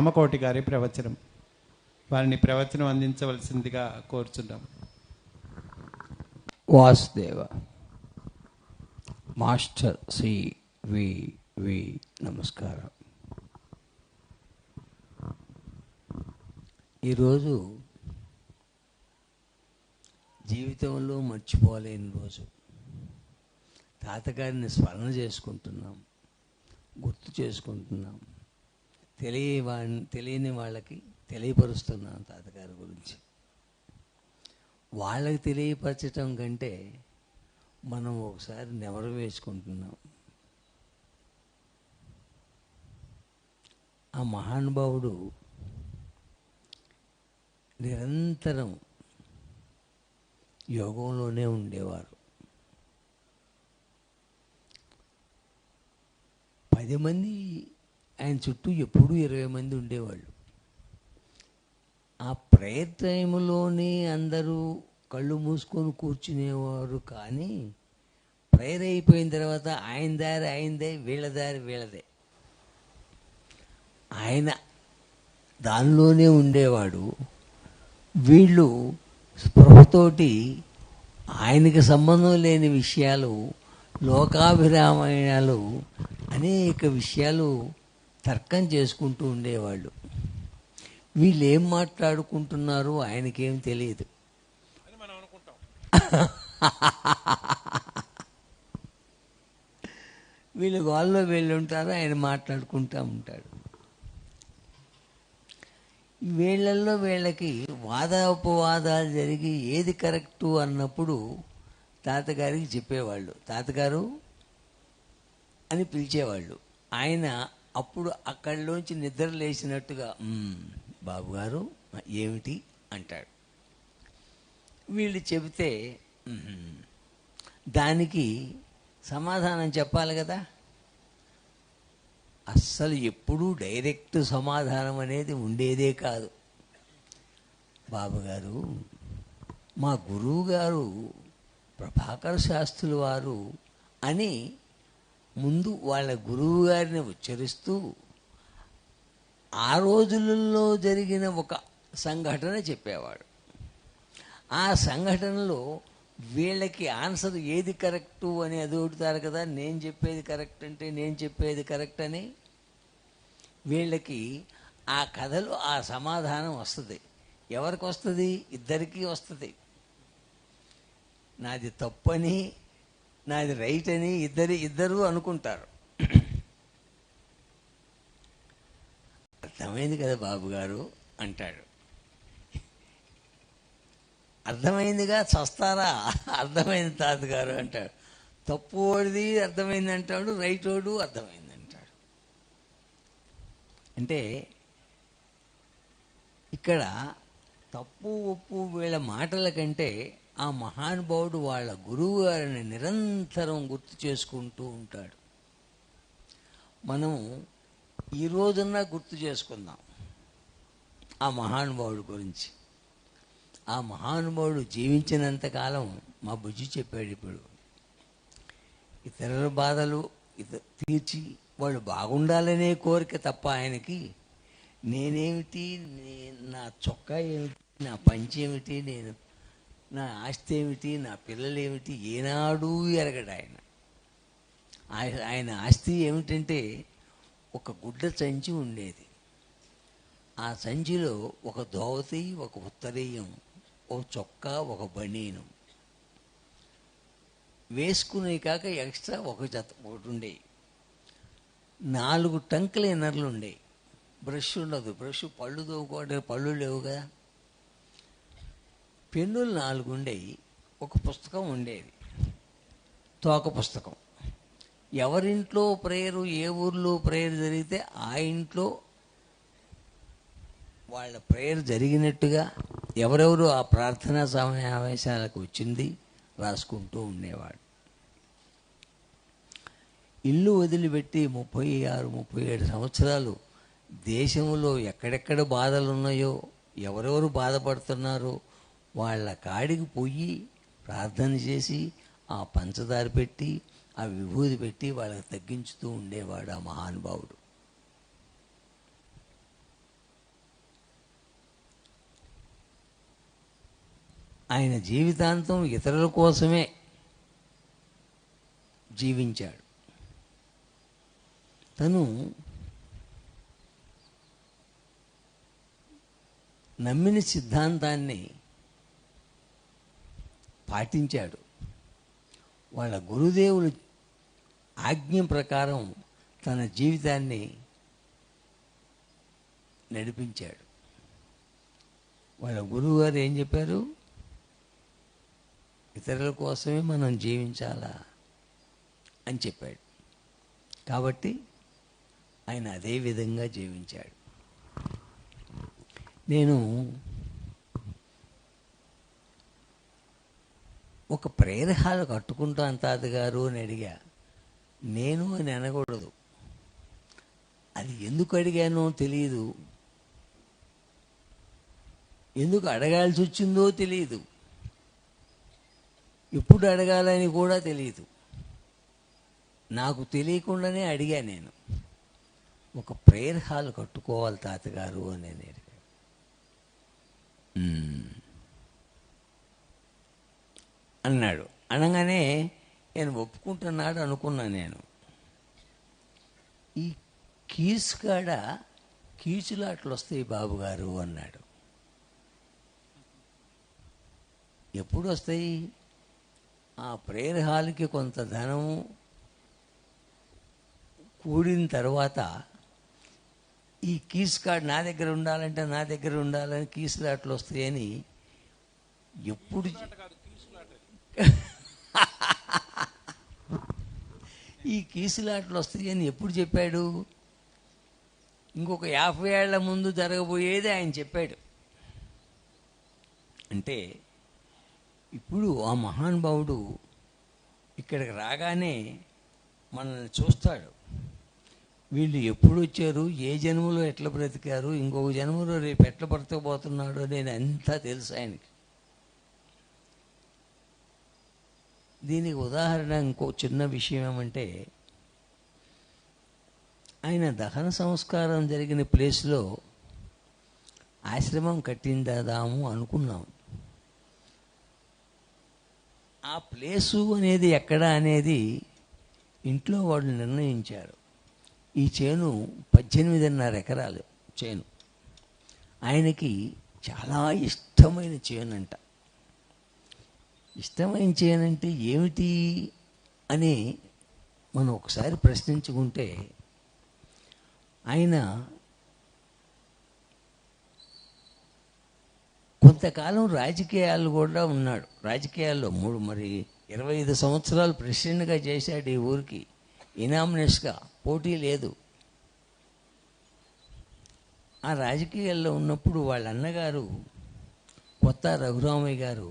కామకోటి గారి ప్రవచనం. వారిని ప్రవచనం అందించవలసిందిగా కోరుచున్నాం. వాసుదేవ మాస్టర్ వి నమస్కారం. ఈరోజు జీవితంలో మర్చిపోలేని రోజు. తాతగారిని స్మరణ చేసుకుంటున్నాం, గుర్తు చేసుకుంటున్నాం. తెలియని వాళ్ళకి తెలియపరుస్తున్నాం తాతగారి గురించి. వాళ్ళకి తెలియపరచటం కంటే మనం ఒకసారి నెమరు వేసుకుంటున్నాం. ఆ మహానుభావుడు నిరంతరం యోగంలోనే ఉండేవారు. 10 మంది ఆయన చుట్టూ ఎప్పుడూ 20 మంది ఉండేవాళ్ళు. ఆ ప్రేయర్ టైంలోనే అందరూ కళ్ళు మూసుకొని కూర్చునేవారు. కానీ ప్రేయర్ అయిపోయిన తర్వాత ఆయన దారి ఆయనదే, వీళ్ళ దారి వీళ్ళదే. ఆయన దానిలోనే ఉండేవాడు. వీళ్ళు స్పృహతోటి ఆయనకి సంబంధం లేని విషయాలు, లోకాభిరామాయణాలు, అనేక విషయాలు తర్కం చేసుకుంటూ ఉండేవాళ్ళు. వీళ్ళు ఏం మాట్లాడుకుంటున్నారో ఆయనకేం తెలియదు. వీళ్ళు వాళ్ళలో వీళ్ళు ఉంటారు, ఆయన మాట్లాడుకుంటూ ఉంటాడు. వీళ్ళల్లో వీళ్ళకి వాదోపవాదాలు జరిగి ఏది కరెక్టు అన్నప్పుడు తాతగారికి చెప్పేవాళ్ళు. తాతగారు అని పిలిచేవాళ్ళు. ఆయన అప్పుడు అక్కడిలోంచి నిద్ర లేచినట్టుగా బాబుగారు ఏమిటి అంటాడు. వీళ్ళు చెబితే దానికి సమాధానం చెప్పాలి కదా. అస్సలు ఎప్పుడూ డైరెక్ట్ సమాధానం అనేది ఉండేదే కాదు. బాబుగారు, మా గురువు గారు ప్రభాకర్ శాస్త్రులు వారు అని ముందు వాళ్ళ గురువు గారిని ఉచ్చరిస్తూ ఆ రోజులలో జరిగిన ఒక సంఘటన చెప్పేవాడు. ఆ సంఘటనలో వీళ్ళకి ఆన్సర్ ఏది కరెక్టు అని అడుగుతారు కదా. నేను చెప్పేది కరెక్ట్ అంటే నేను చెప్పేది కరెక్ట్ అని వీళ్ళకి ఆ కథలో ఆ సమాధానం వస్తుంది. ఎవరికి వస్తుంది? ఇద్దరికీ వస్తుంది. నాది తప్పని, నాది రైట్ అని ఇద్దరు అనుకుంటారు. అర్థమైంది కదా బాబుగారు అంటాడు. అర్థమైందిగా చస్తారా? అర్థమైంది తాతగారు అంటాడు. తప్పు వాడిది అర్థమైంది అంటాడు, రైట్ వాడు అర్థమైంది అంటాడు. అంటే ఇక్కడ తప్పు ఒప్పు వీళ్ళ మాటల కంటే ఆ మహానుభావుడు వాళ్ళ గురువు గారిని నిరంతరం గుర్తు చేసుకుంటూ ఉంటాడు. మనం ఈ రోజున్నా గుర్తు చేసుకుందాం ఆ మహానుభావుడి గురించి. ఆ మహానుభావుడు జీవించినంతకాలం మా బుజ్జి చెప్పాడు, ఇప్పుడు ఇతరుల బాధలు తీర్చి వాళ్ళు బాగుండాలనే కోరిక తప్ప ఆయనకి నేనేమిటి, నా చొక్కా ఏమిటి, నా పంచి ఏమిటి, నా ఆస్తి ఏమిటి, నా పిల్లలు ఏమిటి ఏనాడూ ఎరగడు ఆయన. ఆయన ఆస్తి ఏమిటంటే ఒక గుడ్డ సంచి ఉండేది. ఆ సంచిలో ఒక ధోవతి, ఒక ఉత్తరీయం, ఒక చొక్కా, ఒక బనీను వేసుకునే కాక ఎక్స్ట్రా ఒకటి ఉండేవి. 4 టంకుల ఇన్నర్లు ఉండేవి. బ్రష్ ఉండదు. బ్రష్ పళ్ళు తోముకోవడానికి పళ్ళు లేవు కదా. పెన్నులు 4 ఉండేవి. ఒక పుస్తకం ఉండేది, తోక పుస్తకం. ఎవరింట్లో ప్రేయరు, ఏ ఊర్లో ప్రేయర్ జరిగితే ఆ ఇంట్లో వాళ్ళ ప్రేయర్ జరిగినట్టుగా ఎవరెవరు ఆ ప్రార్థనా సమావేశాలకు వచ్చింది రాసుకుంటూ ఉండేవాడు. ఇల్లు వదిలిపెట్టి 36-37 సంవత్సరాలు దేశంలో ఎక్కడెక్కడ బాధలు ఉన్నాయో, ఎవరెవరు బాధపడుతున్నారో వాళ్ళ కాడికి పోయి ప్రార్థన చేసి ఆ పంచదార పెట్టి ఆ విభూది పెట్టి వాళ్ళకి తగ్గించుతూ ఉండేవాడు ఆ మహానుభావుడు. ఆయన జీవితాంతం ఇతరుల కోసమే జీవించాడు. తను నమ్మిన సిద్ధాంతాన్ని పాటించాడు. వాళ్ళ గురుదేవులు ఆజ్ఞ ప్రకారం తన జీవితాన్ని నడిపించాడు. వాళ్ళ గురువు గారు ఏం చెప్పారు? ఇతరుల కోసమే మనం జీవించాలా అని చెప్పాడు. కాబట్టి ఆయన అదే విధంగా జీవించాడు. నేను ఒక ప్రేయర్ హాల్ కట్టుకుంటాను తాతగారు అని అడిగా. నేను అని అనకూడదు. అది ఎందుకు అడిగానో తెలియదు, ఎందుకు అడగాల్సి వచ్చిందో తెలియదు, ఎప్పుడు అడగాలని కూడా తెలియదు. నాకు తెలియకుండానే అడిగా. నేను ఒక ప్రేయర్ హాల్ కట్టుకోవాలి తాతగారు అని నేను అడిగాను. అన్నాడు. అనగానే నేను ఒప్పుకుంటున్నాడు అనుకున్నాను. నేను ఈ కీసు కాడ కీచులాట్లు వస్తాయి బాబుగారు అన్నాడు. ఎప్పుడు వస్తాయి? ఆ ప్రేయర్ హాల్కి కొంత ధనం కూడిన తర్వాత ఈ కీస్ కార్డ్ నా దగ్గర ఉండాలంటే నా దగ్గర ఉండాలని కీసులాట్లు వస్తాయని ఎప్పుడు ఈ కీసులాట్లు వస్తాయని ఎప్పుడు చెప్పాడు? ఇంకొక 50 ఏళ్ల ముందు జరగబోయేది ఆయన చెప్పాడు. అంటే ఇప్పుడు ఆ మహానుభావుడు ఇక్కడికి రాగానే మనల్ని చూస్తాడు. వీళ్ళు ఎప్పుడు వచ్చారు, ఏ జన్మలో ఎట్లా బ్రతికారు, ఇంకొక జన్మలో రేపు ఎట్లా బ్రతకబోతున్నాడు నేను అంతా తెలుసు ఆయనకి. దీనికి ఉదాహరణ ఇంకో చిన్న విషయం ఏమంటే, ఆయన దహన సంస్కారం జరిగిన ప్లేస్లో ఆశ్రమం కట్టిందాము అనుకున్నాం. ఆ ప్లేసు అనేది ఎక్కడ అనేది ఇంట్లో వాళ్ళు నిర్ణయించారు. ఈ చేను 18.5 ఎకరాలు చేను. ఆయనకి చాలా ఇష్టమైన చేను అంట. ఇష్టమైన చేను అంటే ఏమిటి అని మనం ఒకసారి ప్రశ్నించుకుంటే, ఆయన కొంతకాలం రాజకీయాలు కూడా ఉన్నాడు. రాజకీయాల్లో 25 సంవత్సరాలు ప్రెసిడెంట్గా చేశాడు ఈ ఊరికి. ఇనామినస్గా పోటీ లేదు. ఆ రాజకీయాల్లో ఉన్నప్పుడు వాళ్ళ అన్నగారు కొత్త రఘురామయ్య గారు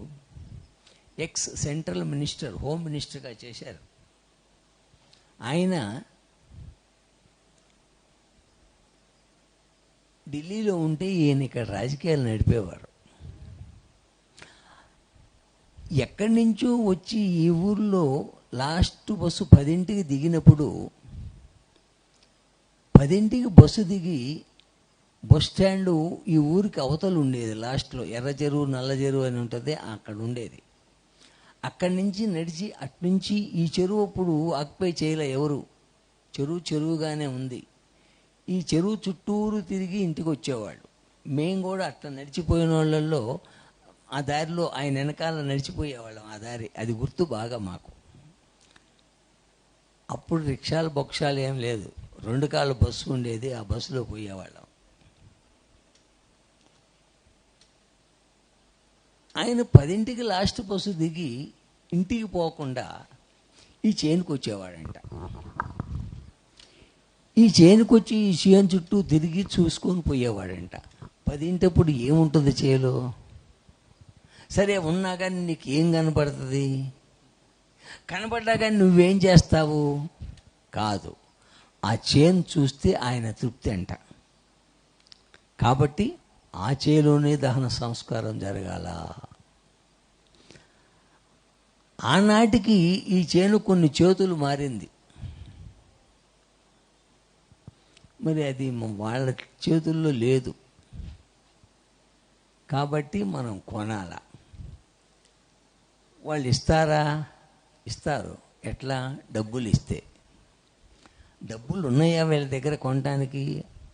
ఎక్స్ సెంట్రల్ మినిస్టర్, హోమ్ మినిస్టర్గా చేశారు. ఆయన ఢిల్లీలో ఉంటే ఈయన ఇక్కడ రాజకీయాలు నడిపేవారు. ఎక్కడి నుంచో వచ్చి ఈ ఊర్లో లాస్ట్ బస్సు 10ంటికి దిగినప్పుడు 10ంటికి బస్సు దిగి బస్ స్టాండు ఈ ఊరికి అవతలు ఉండేది. లాస్ట్లో ఎర్ర చెరువు నల్ల చెరువు అని ఉంటుంది, అక్కడ ఉండేది. అక్కడి నుంచి నడిచి అట్నుంచి ఈ చెరువు అప్పుడు ఆక్యుపై చేయలే ఎవరు. చెరువుగానే ఉంది. ఈ చెరువు చుట్టూరు తిరిగి ఇంటికి వచ్చేవాళ్ళు. మేము కూడా అట్లా నడిచిపోయిన వాళ్ళల్లో ఆ దారిలో ఆయన వెనకాల నడిచిపోయేవాళ్ళం. ఆ దారి అది గుర్తు బాగా మాకు. అప్పుడు రిక్షాలు బొక్షాలు ఏం లేదు, 2 కాళ్ళ బస్సు ఉండేది. ఆ బస్సులో పోయేవాళ్ళం. ఆయన 10ంటికి లాస్ట్ బస్సు దిగి ఇంటికి పోకుండా ఈ చేనుకు వచ్చేవాడంట. ఈ చేనుకు వచ్చి ఈ చేను చుట్టూ తిరిగి చూసుకొని పోయేవాడంట. 10ంటప్పుడు ఏముంటుంది చేలో? సరే ఉన్నా కానీ నీకు ఏం కనపడుతుంది? కనపడ్డా కానీ నువ్వేం చేస్తావు? కాదు, ఆ చేను చూస్తే ఆయన తృప్తి అంట. కాబట్టి ఆ చేలోనే దహన సంస్కారం జరగాల. ఆనాటికి ఈ చేను కొన్ని చేతులు మారింది. మరి అది వాళ్ళ చేతుల్లో లేదు. కాబట్టి మనం కొనాల. వాళ్ళు ఇస్తారా? ఇస్తారు. ఎట్లా? డబ్బులు ఇస్తే. డబ్బులు ఉన్నాయా వీళ్ళ దగ్గర కొనడానికి?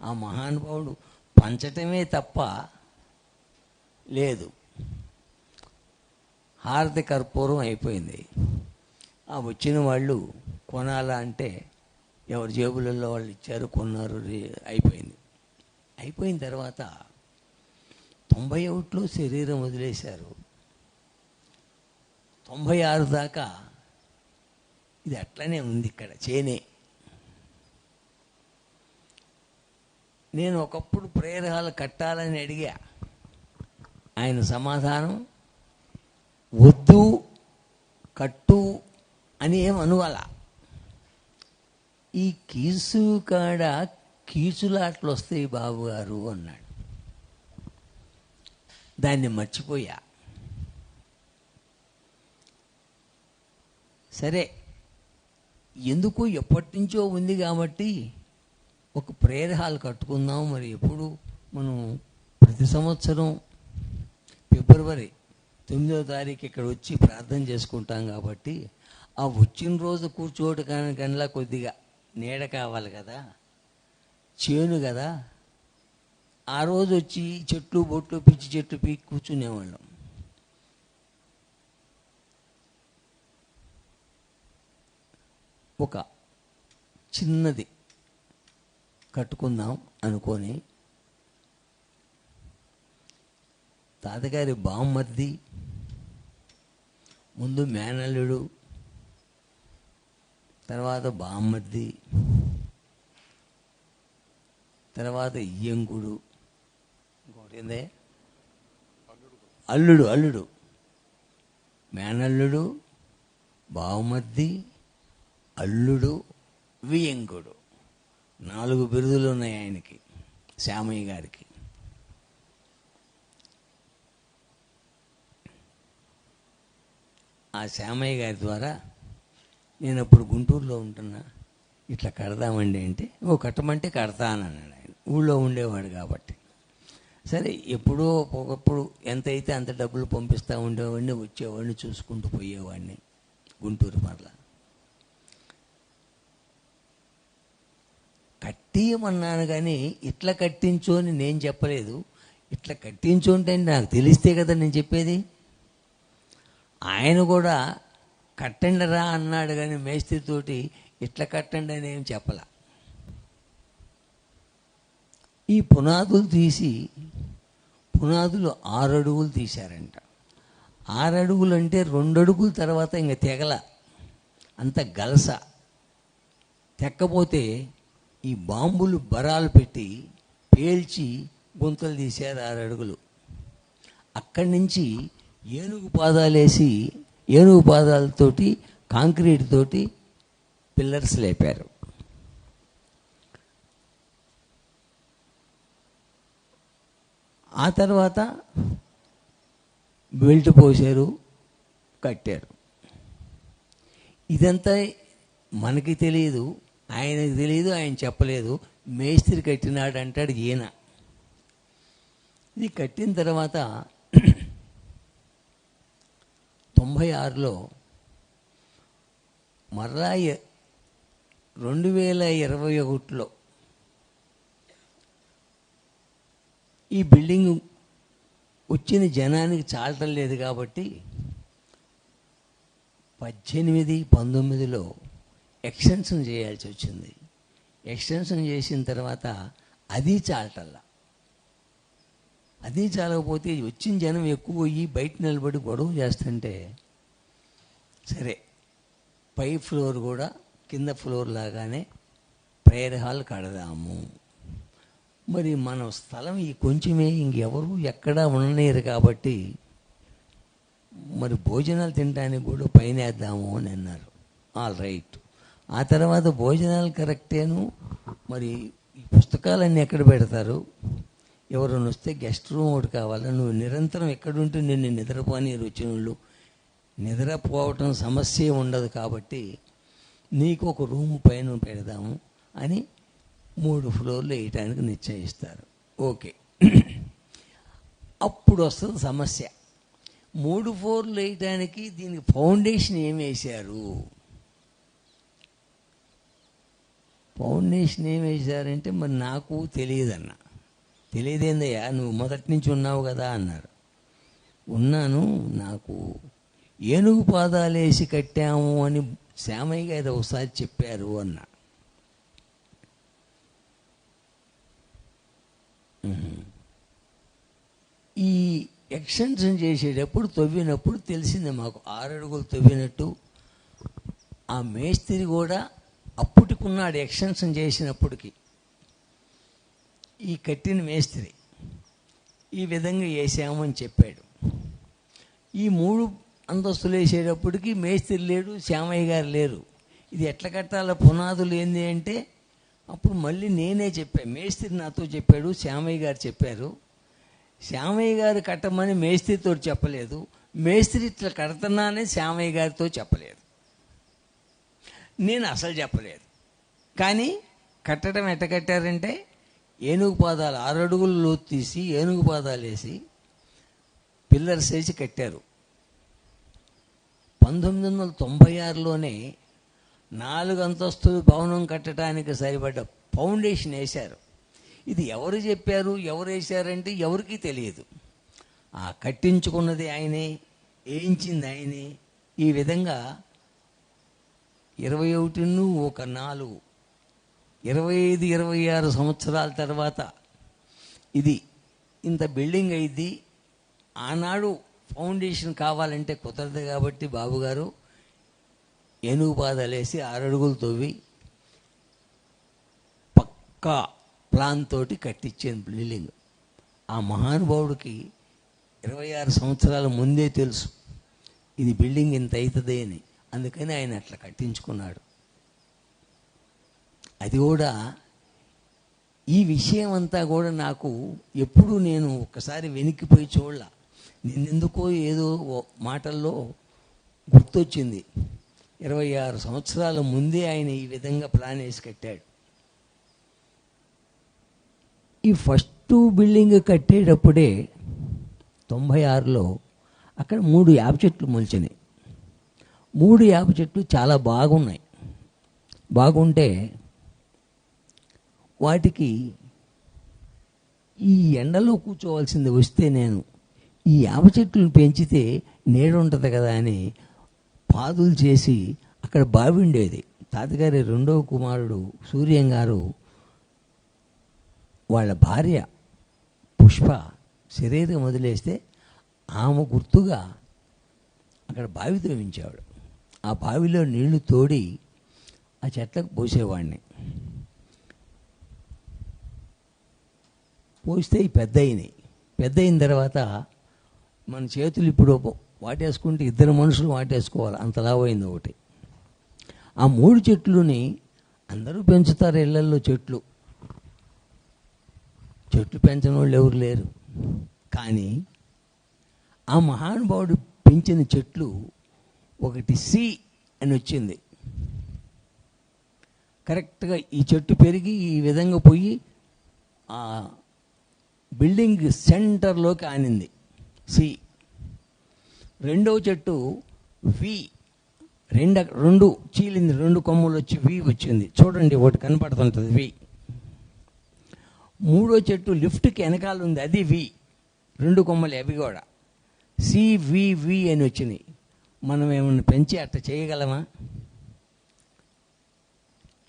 ఆ మహానుభావుడు పంచటమే తప్ప లేదు. హారతి కర్పూరం అయిపోయింది. ఆ వచ్చిన వాళ్ళు కొనాలా అంటే ఎవరి జేబులలో వాళ్ళు ఇచ్చారు, కొన్నారు, అయిపోయింది. అయిపోయిన తర్వాత 91లో శరీరం వదిలేశారు. 96 దాకా ఇది అట్లనే ఉంది. ఇక్కడ చేనే. నేను ఒకప్పుడు ప్రేయర్ హాల్ కట్టాలని అడిగా. ఆయన సమాధానం, వద్దు కట్టు అని ఏం అనువాల. ఈ కీసు కాడ కీచులాట్లు వస్తాయి బాబు గారు అన్నాడు. దాన్ని మర్చిపోయా. సరే, ఎందుకు ఎప్పటి నుంచో ఉంది కాబట్టి ఒక ప్రేయర్ హాల్ కట్టుకుందాం. మరి ఎప్పుడు మనం ప్రతి సంవత్సరం ఫిబ్రవరి 9వ తారీఖు ఇక్కడ వచ్చి ప్రార్థన చేసుకుంటాం కాబట్టి ఆ వచ్చిన రోజు కూర్చోవడానికన్నా కొద్దిగా నీడ కావాలి కదా, చేను కదా. ఆ రోజు వచ్చి చెట్లు బొట్లు పిచ్చి చెట్లు పీకి కూర్చునేవాళ్ళం. ఒక చిన్నది కట్టుకుందాం అనుకొని తాతగారి బామ్మర్ది, ముందు మేనల్లుడు, తర్వాత బామ్మర్ది, తర్వాత ఇయ్యంకుడు, ఇంకోటి ఏందే అల్లుడు, మేనల్లుడు, బామ్మర్ది, అల్లుడు, వియ్యంకుడు. 4 బిరుదులు ఉన్నాయి ఆయనకి, శ్యామయ్య గారికి. ఆ శ్యామయ్య గారి ద్వారా నేను అప్పుడు గుంటూరులో ఉంటున్నా, ఇట్లా కడదామండి అంటే, ఓ కట్టమంటే కడతానన్నాడు ఆయన. ఊళ్ళో ఉండేవాడు కాబట్టి. సరే, ఎప్పుడో ఒకప్పుడు ఎంత అయితే అంత డబ్బులు పంపిస్తూ ఉండేవాడిని, వచ్చేవాడిని, చూసుకుంటూ పోయేవాడిని గుంటూరు. మరలా కట్టియమన్నాను కానీ ఇట్లా కట్టించు అని నేను చెప్పలేదు. ఇట్లా కట్టించు అంటే నాకు తెలిస్తే కదా నేను చెప్పేది. ఆయన కూడా కట్టండి రా అన్నాడు కానీ మేస్త్రితోటి ఇట్లా కట్టండి అని ఏం చెప్పల. ఈ పునాదులు తీసి, పునాదులు 6 అడుగులు తీశారంట. 6 అడుగులు అంటే 2 అడుగుల తర్వాత ఇంక తెగల, అంత గలస. తెక్కపోతే ఈ బాంబులు బరాలు పెట్టి పేల్చి గుంతలు తీశారు 6 అడుగులు. అక్కడి నుంచి ఏనుగు పాదాలేసి, ఏనుగు పాదాలతోటి కాంక్రీట్ తోటి పిల్లర్స్ లేపారు. ఆ తర్వాత బెల్ట్ పోసారు, కట్టారు. ఇదంతా మనకి తెలియదు, ఆయనకు తెలియదు, ఆయన చెప్పలేదు. మేస్త్రి కట్టినాడు అంటాడు ఈయన. ఇది కట్టిన తర్వాత 96లో మరలా 2021లో ఈ బిల్డింగ్ వచ్చిన జనానికి చాలటం లేదు కాబట్టి 18, 19లో ఎక్స్టెన్షన్ చేయాల్సి వచ్చింది. ఎక్స్టెన్షన్ చేసిన తర్వాత అది చాలటల్లా. అది చాలకపోతే వచ్చిన జనం ఎక్కువ అయ్యి బయట నిలబడి గొడవ చేస్తుంటే, సరే పై ఫ్లోర్ కూడా కింద ఫ్లోర్ లాగానే ప్రేయర్ హాల్ కడదాము. మరి మన స్థలం ఈ కొంచెమే, ఇంకెవరు ఎక్కడా ఉండలేరు కాబట్టి మరి భోజనాలు తినడానికి కూడా పైన వేద్దాము అని అన్నారు. All right. ఆ తర్వాత భోజనాలు కరెక్టేను, మరి ఈ పుస్తకాలన్నీ ఎక్కడ పెడతారు? ఎవరైనా వస్తే గెస్ట్ రూమ్ ఒకటి కావాలా? నువ్వు నిరంతరం ఎక్కడుంటే నిన్ను నిద్రపోని వచ్చిన వాళ్ళు, నిద్రపోవటం సమస్య ఉండదు కాబట్టి నీకు ఒక రూమ్ పైన పెడదాము అని 3 ఫ్లోర్లు వేయటానికి నిశ్చయిస్తారు. ఓకే. అప్పుడు వస్తుంది సమస్య. 3 ఫ్లోర్లు వేయడానికి దీనికి ఫౌండేషన్ ఏం వేశారు? ఫౌండేషన్ ఏం వేశారంటే మరి నాకు తెలియదన్న. తెలియదేందయ్యా, నువ్వు మొదటి నుంచి ఉన్నావు కదా అన్నారు. ఉన్నాను, నాకు ఏనుగు పాదాలు వేసి కట్టాము అని శ్యామయ్య గారు ఒకసారి చెప్పారు అన్న. ఈ ఎక్స్టెన్షన్ చేసేటప్పుడు తవ్వినప్పుడు తెలిసిందే మాకు 6 అడుగులు తవ్వినట్టు. ఆ మేస్త్రి కూడా అప్పటికున్నాడు ఎక్స్టెన్షన్ చేసినప్పటికి. ఈ కట్టిన మేస్త్రి ఈ విధంగా వేసామని చెప్పాడు. ఈ 3 అంతస్తులు వేసేటప్పటికి మేస్త్రి లేడు, శ్యామయ్య గారు లేరు. ఇది ఎట్లా కట్టాల పునాదులు ఏంది అంటే అప్పుడు మళ్ళీ నేనే చెప్పాను. మేస్త్రి నాతో చెప్పాడు, శ్యామయ్య గారు చెప్పారు. శ్యామయ్య గారు కట్టమని మేస్త్రితో చెప్పలేదు, మేస్త్రి ఇట్లా కడుతున్నానే శ్యామయ్య గారితో చెప్పలేదు, నేను అసలు చెప్పలేదు. కానీ కట్టడం ఎట్ట కట్టారంటే ఏనుగు పాదాలు 6 అడుగులు లోతు తీసి ఏనుగు పాదాలు వేసి పిల్లర్స్ వేసి కట్టారు. 1996లోనే 4 అంతస్తుల భవనం కట్టడానికి సరిపడ్డ ఫౌండేషన్ వేశారు. ఇది ఎవరు చెప్పారు, ఎవరు వేశారంటే ఎవరికీ తెలియదు. ఆ కట్టించుకున్నది ఆయనే, వేయించింది ఆయనే. ఈ విధంగా 21 ఒక 4 25 26 సంవత్సరాల తర్వాత ఇది ఇంత బిల్డింగ్ అయింది. ఆనాడు ఫౌండేషన్ కావాలంటే కుదరదు కాబట్టి బాబుగారు ఏనుగు పాదాలు వేసి 6 అడుగులు తవ్వి పక్కా ప్లాన్ తోటి కట్టించాను బిల్డింగ్. ఆ మహానుభావుడికి 26 సంవత్సరాల ముందే తెలుసు ఇది బిల్డింగ్ ఇంత అవుతుంది అని. అందుకని ఆయన అట్లా కట్టించుకున్నాడు. అది కూడా ఈ విషయం అంతా కూడా నాకు ఎప్పుడు నేను ఒకసారి వెనక్కిపోయి చూడలా. నిన్నెందుకో ఏదో మాటల్లో గుర్తొచ్చింది. 26 సంవత్సరాల ముందే ఆయన ఈ విధంగా ప్లాన్ వేసి కట్టాడు. ఈ ఫస్ట్ బిల్డింగ్ కట్టేటప్పుడే 96లో అక్కడ 3 వేప చెట్లు మొలిచినాయి. 3 వేప చెట్లు చాలా బాగున్నాయి. బాగుంటే వాటికి ఈ ఎండలో కూర్చోవలసింది వస్తే నేను ఈ వేప చెట్లను పెంచితే నీడ ఉంటుంది కదా అని పాదులు చేసి అక్కడ బావి ఉండేది. తాతగారి 2వ కుమారుడు సూర్యం గారు వాళ్ళ భార్య పుష్ప శరీరం వదిలేస్తే ఆమె గుర్తుగా అక్కడ బావి తవ్వించేవాడు. ఆ బావిలో నీళ్లు తోడి ఆ చెట్లకు పోసేవాడిని. పోస్తే ఈ పెద్ద అయిన తర్వాత మన చేతులు ఇప్పుడు వాటేసుకుంటే 2 మనుషులు వాటేసుకోవాలి, అంతలా పోయింది ఒకటి. ఆ 3 చెట్లుని అందరూ పెంచుతారు ఇళ్లల్లో. చెట్లు పెంచని వాళ్ళు ఎవరు లేరు. కానీ ఆ మహానుభావుడు పెంచిన చెట్లు ఒకటి సి అని వచ్చింది. కరెక్ట్గా ఈ చెట్టు పెరిగి ఈ విధంగా పోయి ఆ బిల్డింగ్ సెంటర్లోకి ఆనింది సి. 2వ చెట్టు వి, 2 చీలింది, 2 కొమ్మలు వచ్చి వి వచ్చింది. చూడండి ఒకటి కనపడుతుంటుంది వి. 3వ చెట్టు లిఫ్ట్కి వెనకాల ఉంది, అది వి, 2 కొమ్మలు అవి కూడా సివివి అని వచ్చినాయి. మనం ఏమన్నా పెంచి అట్ట చేయగలమా?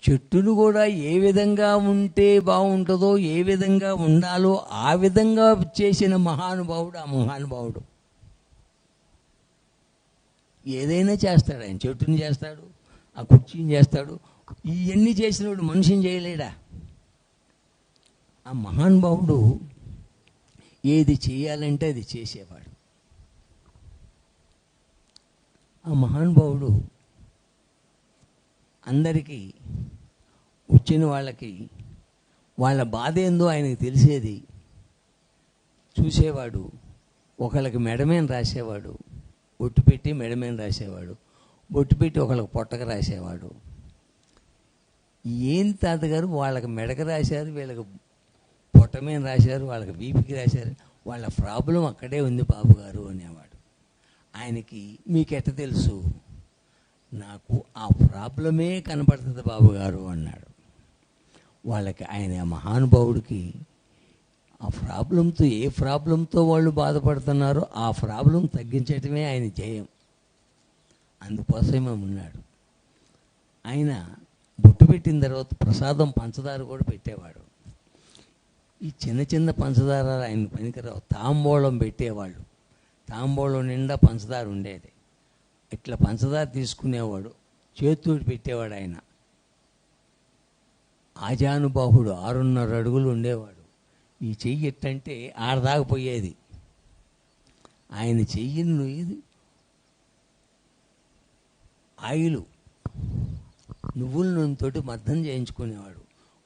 చెట్టును కూడా ఏ విధంగా ఉంటే బాగుంటుందో, ఏ విధంగా ఉండాలో ఆ విధంగా చేసిన మహానుభావుడు ఆ మహానుభావుడు. ఏదైనా చేస్తాడు ఆయన. చెట్టుని చేస్తాడు, ఆ కుర్చీని చేస్తాడు. ఇవన్నీ చేసినప్పుడు మనిషిని చేయలేడా? ఆ మహానుభావుడు ఏది చేయాలంటే అది చేసేవాడు. ఆ మహానుభావుడు అందరికీ వచ్చిన వాళ్ళకి వాళ్ళ బాధ ఏందో ఆయనకు తెలిసేది. చూసేవాడు. ఒకళ్ళకి మెడమేన రాసేవాడు, బొట్టు పెట్టి మెడమేన రాసేవాడు, బొట్టు పెట్టి ఒకళ్ళకి పొట్టకు రాసేవాడు. ఏం తాతగారు వాళ్ళకి మెడకు రాశారు, వీళ్ళకి పొట్ట మీద రాశారు, వాళ్ళకి వీపికి రాశారు, వాళ్ళ ప్రాబ్లం అక్కడే ఉంది బాబు గారు అనేవాడు. ఆయనకి మీకెట్ట తెలుసు? నాకు ఆ ప్రాబ్లమే కనపడుతుంది బాబు గారు అన్నాడు. వాళ్ళకి ఆయన మహానుభావుడికి ఆ ప్రాబ్లంతో, ఏ ప్రాబ్లంతో వాళ్ళు బాధపడుతున్నారో ఆ ప్రాబ్లం తగ్గించటమే ఆయన జయం. అందుకోసమే ఉన్నాడు. ఆయన బొట్టు పెట్టిన తర్వాత ప్రసాదం పంచదార కూడా పెట్టేవాడు. ఈ చిన్న చిన్న పంచదార ఆయన పనికిరావు. తాంబూలం పెట్టేవాళ్ళు. తాంబూలం నిండా పంచదార ఉండేది. ఇట్లా పంచదార తీసుకునేవాడు, చేతుడు పెట్టేవాడు. ఆయన ఆజానుబాహుడు, 6.5 అడుగులు ఉండేవాడు. ఈ చెయ్యి ఎట్టంటే ఆడదాకపోయేది. ఆయన చెయ్యిని ఇది ఆయిలు నువ్వుల నూనెతోటి మర్దం చేయించుకునేవాడు.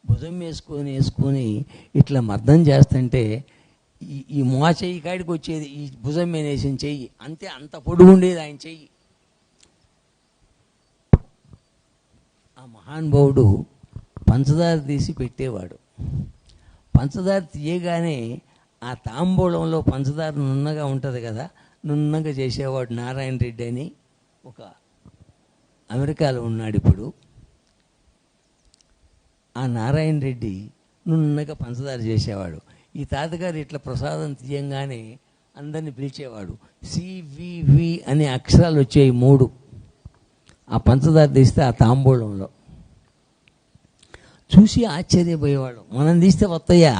భుజం వేసుకొని ఇట్లా మర్దం చేస్తుంటే ఈ మో చెయ్యి కాడికి వచ్చేది, ఈ భుజం మీద వేసిన చెయ్యి అంతే, అంత పొడుగు ఉండేది ఆయన చెయ్యి. ఆ మహానుభావుడు పంచదార తీసి పెట్టేవాడు. పంచదార తీయగానే ఆ తాంబూలంలో పంచదార నున్నగా ఉంటుంది కదా, నున్నగా చేసేవాడు నారాయణ రెడ్డి అని ఒక అమెరికాలో ఉన్నాడు ఇప్పుడు. ఆ నారాయణ రెడ్డి నున్నగా పంచదార చేసేవాడు. ఈ తాతగారు ఇట్లా ప్రసాదం తీయంగానే అందరిని పిలిచేవాడు. సివివి అనే అక్షరాలు వచ్చాయి 3. ఆ పంచదార తీస్తే ఆ తాంబూలంలో చూసి ఆశ్చర్యపోయేవాడు. మనం తీస్తే వస్తాయా,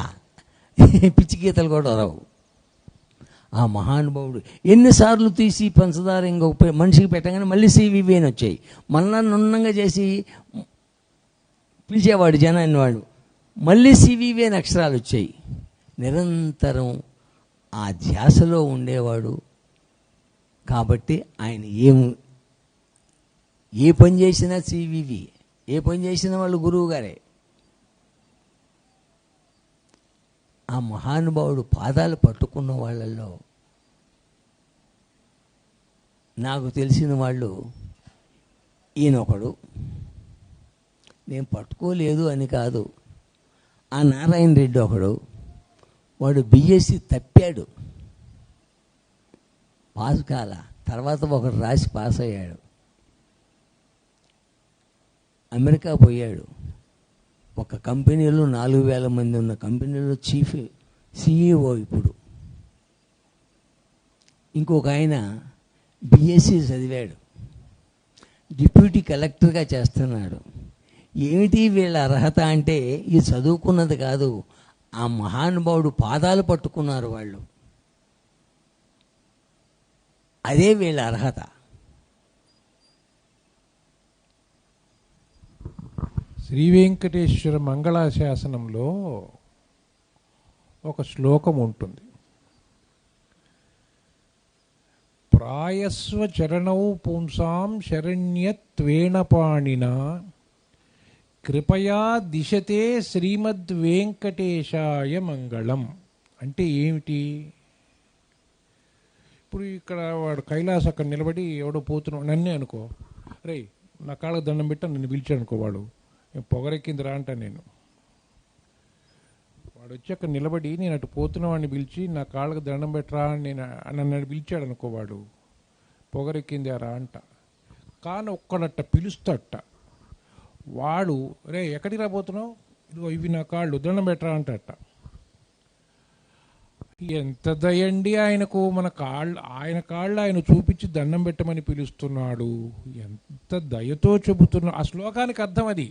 పిచ్చి గీతలు కూడా రావు. ఆ మహానుభావుడు ఎన్నిసార్లు తీసి పంచదార ఇంకొక మనిషికి పెట్టగానే మళ్ళీ సివివి అని వచ్చాయి. మళ్ళా నున్నంగా చేసి పిలిచేవాడు జనాన్ని. వాడు మళ్ళీ సివివి అని అక్షరాలు వచ్చాయి. నిరంతరం ఆ ధ్యాసలో ఉండేవాడు. కాబట్టి ఆయన ఏ పని చేసినా సివివి, ఏ పని చేసినా వాళ్ళు గురువు గారే. ఆ మహానుభావుడు పాదాలు పట్టుకున్న వాళ్ళల్లో నాకు తెలిసిన వాళ్ళు ఈయనొకడు. నేను పట్టుకోలేదు అని కాదు. ఆ నారాయణ రెడ్డి ఒకడు, వాడు బిఎస్సి తప్పాడు, పాస్ కాల. తర్వాత ఒకడు రాసి పాస్ అయ్యాడు, అమెరికా పోయాడు. ఒక కంపెనీలో 4,000 మంది ఉన్న కంపెనీలో చీఫ్ సిఇఓ ఇప్పుడు. ఇంకొక ఆయన బిఎస్సి చదివాడు, డిప్యూటీ కలెక్టర్గా చేస్తున్నాడు. ఏమిటి వీళ్ళ అర్హత అంటే ఇది చదువుకున్నది కాదు, ఆ మహానుభావుడు పాదాలు పట్టుకున్నారు వాళ్ళు, అదే వీళ్ళ అర్హత. శ్రీ వెంకటేశ్వర మంగళాశాసనంలో ఒక శ్లోకం ఉంటుంది. ప్రాయస్వ చరణౌ పుంసాం శరణ్యత్వేణ పాణినా కృపయా దిశతే శ్రీమద్వేంకటేశాయ మంగళం. అంటే ఏమిటి? ఇప్పుడు ఇక్కడ వాడు కైలాస అక్కడ నిలబడి ఎవడో పోతున్నాడు, నన్నే అనుకో, రే నా కాళ్ళకు దండం పెట్టా, నన్ను పిలిచాడు అనుకో, వాడు పొగరెక్కింది రా అంట. నేను వాడు వచ్చి అక్కడ నిలబడి నేను అటు పోతున్న వాడిని పిలిచి నా కాళ్ళకు దండం పెట్టరా అని నన్ను పిలిచాడు అనుకో, వాడు పొగరెక్కింది రా అంట. కానీ ఒక్కడట్ట పిలుస్తాడట, వాడు రే ఎక్కడికి రాబోతున్నావు, ఇదిగో ఇవి నా కాళ్ళు దండం పెట్టరా అంటట. ఎంత దయండి ఆయనకు, ఆయన కాళ్ళు ఆయన చూపించి దండం పెట్టమని పిలుస్తున్నాడు. ఎంత దయతో చెబుతున్నా. ఆ శ్లోకానికి అర్థం అది.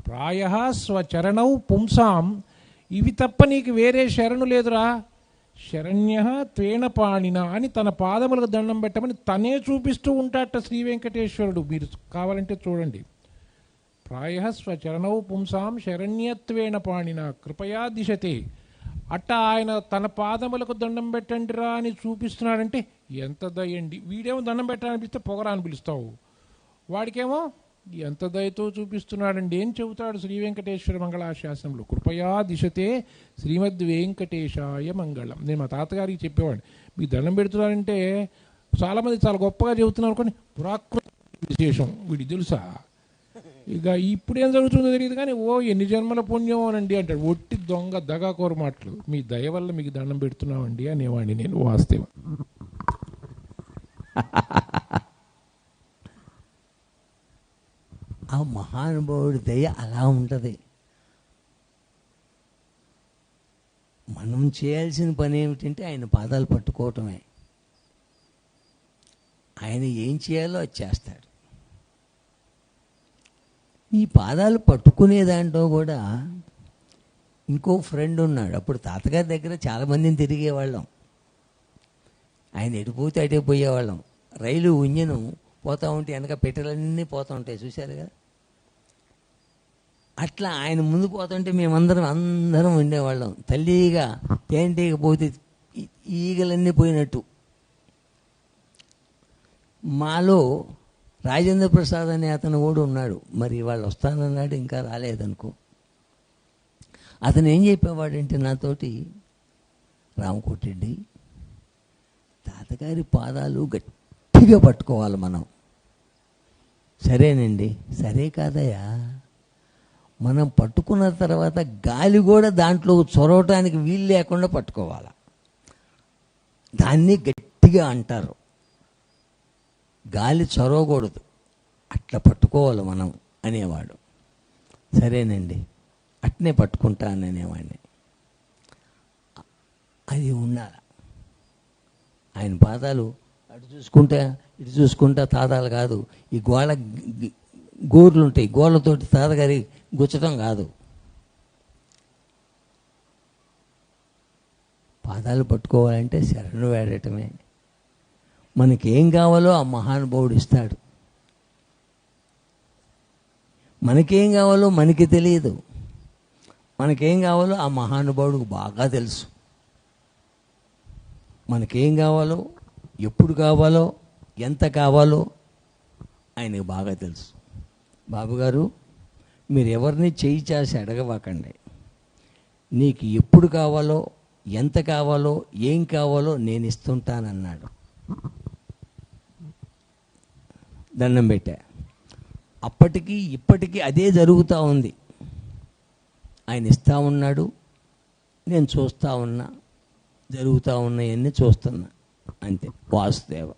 ప్రాయ స్వచరణౌ పుంసాం, ఇవి తప్ప నీకు వేరే శరణు లేదురా, శరణ్య త్వేణ పాణిన అని తన పాదములకు దండం పెట్టమని తనే చూపిస్తూ ఉంటాడట శ్రీ వెంకటేశ్వరుడు. మీరు కావాలంటే చూడండి. ప్రాయ స్వచరణౌ పుంసాం శరణ్యత్వేణ పాణిన కృపయా దిశతే. అట్ట ఆయన తన పాదములకు దండం పెట్టండిరా అని చూపిస్తున్నాడంటే ఎంత దయండి. వీడేమో దండం పెట్టాలనిపిస్తే పొగరా అని పిలుస్తావు, వాడికేమో ఎంత దయతో చూపిస్తున్నాడండి. ఏం చెబుతాడు శ్రీ వెంకటేశ్వర మంగళాశాసనంలో? కృపయా దిశతే శ్రీమద్ వెంకటేశాయ మంగళం. నేను మా తాతగారికి చెప్పేవాడిని, మీకు దండం పెడుతున్నారంటే చాలామంది చాలా గొప్పగా చెబుతున్నారు అనుకోని, పురాకృత విశేషం వీడికి తెలుసా. ఇక ఇప్పుడేం జరుగుతుందో తెలియదు కానీ ఓ ఎన్ని జన్మల పుణ్యం అనండి అంటాడు. ఒట్టి దొంగ దగాకోర మాటలు. మీ దయ వల్ల మీకు దండం పెడుతున్నామండి అనేవాడిని నేను వాస్తవం. మహానుభావుడి దయ అలా ఉంటుంది. మనం చేయాల్సిన పని ఏమిటంటే ఆయన పాదాలు పట్టుకోవటమే. ఆయన ఏం చేయాలో అది చేస్తాడు. ఈ పాదాలు పట్టుకునే దాంట్లో కూడా ఇంకో ఫ్రెండ్ ఉన్నాడు. అప్పుడు తాతగారి దగ్గర చాలామందిని తిరిగేవాళ్ళం. ఆయన ఎటుపోతే అటే పోయేవాళ్ళం. రైలు ఇంజను పోతూ ఉంటే వెనక పెట్టెలన్నీ పోతూ ఉంటాయి, చూశారు కదా. అట్లా ఆయన ముందు పోతుంటే అందరం ఉండేవాళ్ళం. తల్లిగా తేంటీగా పోతే ఈగలన్నీ పోయినట్టు. మాలో రాజేంద్ర ప్రసాద్ అనే అతను కూడా ఉన్నాడు. మరి వాళ్ళు వస్తానన్నాడు, ఇంకా రాలేదనుకో. అతను ఏం చెప్పేవాడంటే నాతోటి, రామకోటిరెడ్డి, తాతగారి పాదాలు గట్టిగా పట్టుకోవాలి మనం. సరేనండి. సరే కాదయ్యా, మనం పట్టుకున్న తర్వాత గాలి కూడా దాంట్లో చొరవటానికి వీలు లేకుండా పట్టుకోవాలి. దాన్ని గట్టిగా అంటారు. గాలి చొరవకూడదు, అట్లా పట్టుకోవాలి మనం అనేవాడు. సరేనండి, అట్నే పట్టుకుంటాననేవాడిని. అది ఉండాలి. ఆయన పాదాలు అటు చూసుకుంటా ఇటు చూసుకుంటా తాదాలు కాదు. ఈ గోర్లు ఉంటాయి, గోళ్ళతోటి తాతగారి గుచ్చటం కాదు. పాదాలు పట్టుకోవాలంటే శరణు వేడటమే. మనకేం కావాలో ఆ మహానుభావుడు ఇస్తాడు. మనకేం కావాలో మనకి తెలియదు. మనకేం కావాలో ఆ మహానుభావుడికి బాగా తెలుసు. మనకేం కావాలో, ఎప్పుడు కావాలో, ఎంత కావాలో ఆయనకు బాగా తెలుసు. బాబుగారు, మీరు ఎవరిని చేయి చేసి అడగవాకండి. నీకు ఎప్పుడు కావాలో, ఎంత కావాలో, ఏం కావాలో నేను ఇస్తుంటానన్నాడు. దండం పెట్టా. అప్పటికి ఇప్పటికీ అదే జరుగుతూ ఉంది. ఆయన ఇస్తూ ఉన్నాడు, నేను చూస్తూ ఉన్నా, జరుగుతూ ఉన్నాయన్నీ చూస్తున్నా. అంతే. వాసుదేవ.